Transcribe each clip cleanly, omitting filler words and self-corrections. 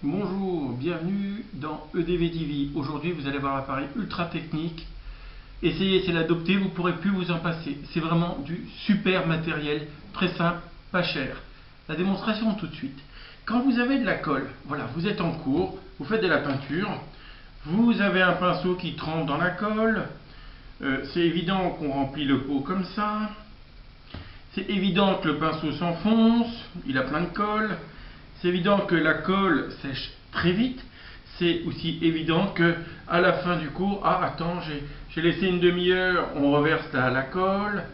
Bonjour, bienvenue dans EDV TV. Aujourd'hui, vous allez voir l'appareil ultra technique. Essayez de l'adopter, vous ne pourrez plus vous en passer. C'est vraiment du super matériel, très simple, pas cher. La démonstration tout de suite. Quand vous avez de la colle, voilà, vous êtes en cours, vous faites de la peinture, vous avez un pinceau qui trempe dans la colle. C'est évident qu'on remplit le pot comme ça. C'est évident que le pinceau s'enfonce, il a plein de colle. C'est évident que la colle sèche très vite. C'est aussi évident que à la fin du cours, attends, j'ai laissé une demi-heure, on reverse la colle.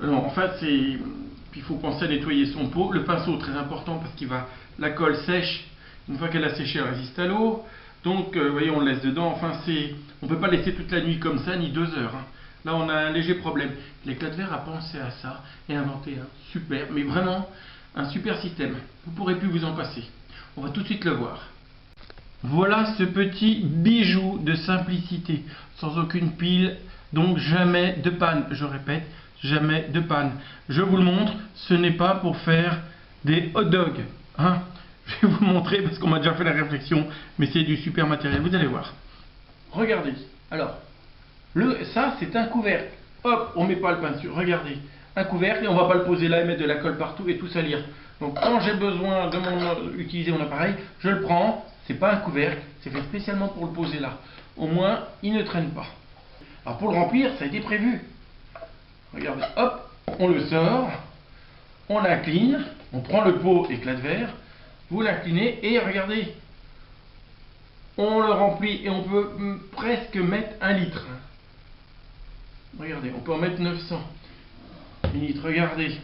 Non, en fait, il faut penser à nettoyer son pot. Le pinceau, très important parce la colle sèche. Une fois qu'elle a séché, elle résiste à l'eau. Donc, vous voyez, on le laisse dedans. Enfin, on ne peut pas laisser toute la nuit comme ça, ni 2 heures. Là, on a un léger problème. L'éclat de verre a pensé à ça et a inventé un super, mais vraiment un super système. Vous ne pourrez plus vous en passer. On va tout de suite le voir. Voilà ce petit bijou de simplicité, sans aucune pile, donc jamais de panne. Je répète, jamais de panne. Je vous le montre, ce n'est pas pour faire des hot dogs. Je vais vous montrer parce qu'on m'a déjà fait la réflexion, mais c'est du super matériel. Vous allez voir. Regardez. Alors, ça c'est un couvercle. Hop, on ne met pas le pain dessus. Regardez, un couvercle et on ne va pas le poser là et mettre de la colle partout et tout salir. Donc quand j'ai besoin de utiliser mon appareil, je le prends. C'est pas un couvercle, c'est fait spécialement pour le poser là. Au moins, il ne traîne pas. Alors pour le remplir, ça a été prévu. Regardez, hop, on le sort, on l'incline, on prend le pot éclat de verre, vous l'inclinez et regardez, on le remplit et on peut presque mettre 1 litre. Regardez, on peut en mettre 900 litres, regardez.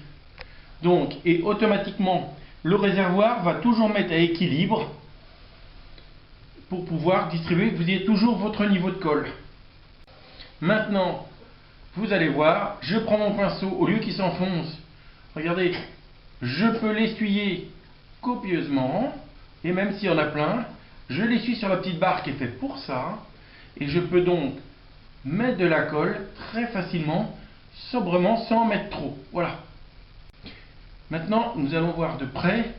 Donc, et automatiquement, le réservoir va toujours mettre à équilibre pour pouvoir distribuer, vous ayez toujours votre niveau de colle. Maintenant, vous allez voir, je prends mon pinceau, au lieu qu'il s'enfonce, regardez, je peux l'essuyer copieusement, et même s'il y en a plein, je l'essuie sur la petite barre qui est faite pour ça, et je peux donc mettre de la colle très facilement, sobrement, sans en mettre trop. Voilà. Maintenant, nous allons voir de près.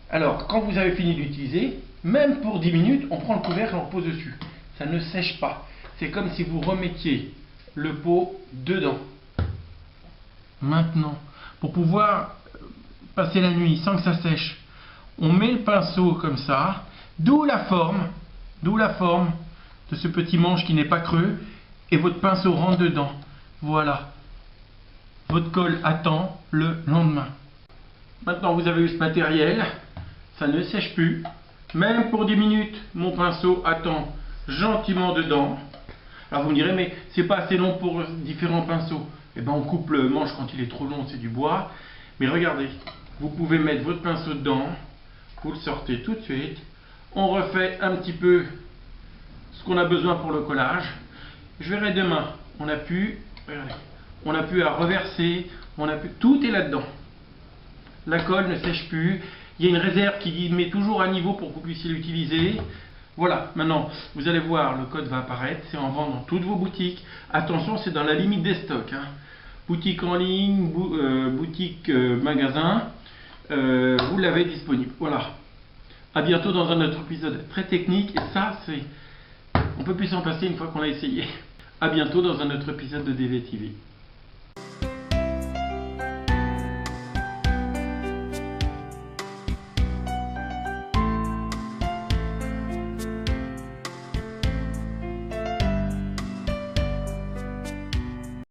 Alors, quand vous avez fini d'utiliser, même pour 10 minutes, on prend le couvercle et on le pose dessus. Ça ne sèche pas. C'est comme si vous remettiez le pot dedans. Maintenant, pour pouvoir passer la nuit sans que ça sèche, on met le pinceau comme ça, d'où la forme de ce petit manche qui n'est pas creux, et votre pinceau rentre dedans. Voilà. Votre colle attend le lendemain. Maintenant, vous avez eu ce matériel, ça ne sèche plus. Même pour 10 minutes, mon pinceau attend gentiment dedans. Alors vous me direz, mais c'est pas assez long pour différents pinceaux. Eh bien, on coupe le manche quand il est trop long, c'est du bois. Mais regardez, vous pouvez mettre votre pinceau dedans, vous le sortez tout de suite. On refait un petit peu ce qu'on a besoin pour le collage. Je verrai demain, on a pu à reverser, tout est là-dedans. La colle ne sèche plus. Il y a une réserve qui met toujours à niveau pour que vous puissiez l'utiliser. Voilà, maintenant, vous allez voir, le code va apparaître. C'est en vente dans toutes vos boutiques. Attention, c'est dans la limite des stocks. Boutique en ligne, boutique magasin, vous l'avez disponible. Voilà. À bientôt dans un autre épisode très technique. Et ça, on ne peut plus s'en passer une fois qu'on l'a essayé. À bientôt dans un autre épisode de EDV TV.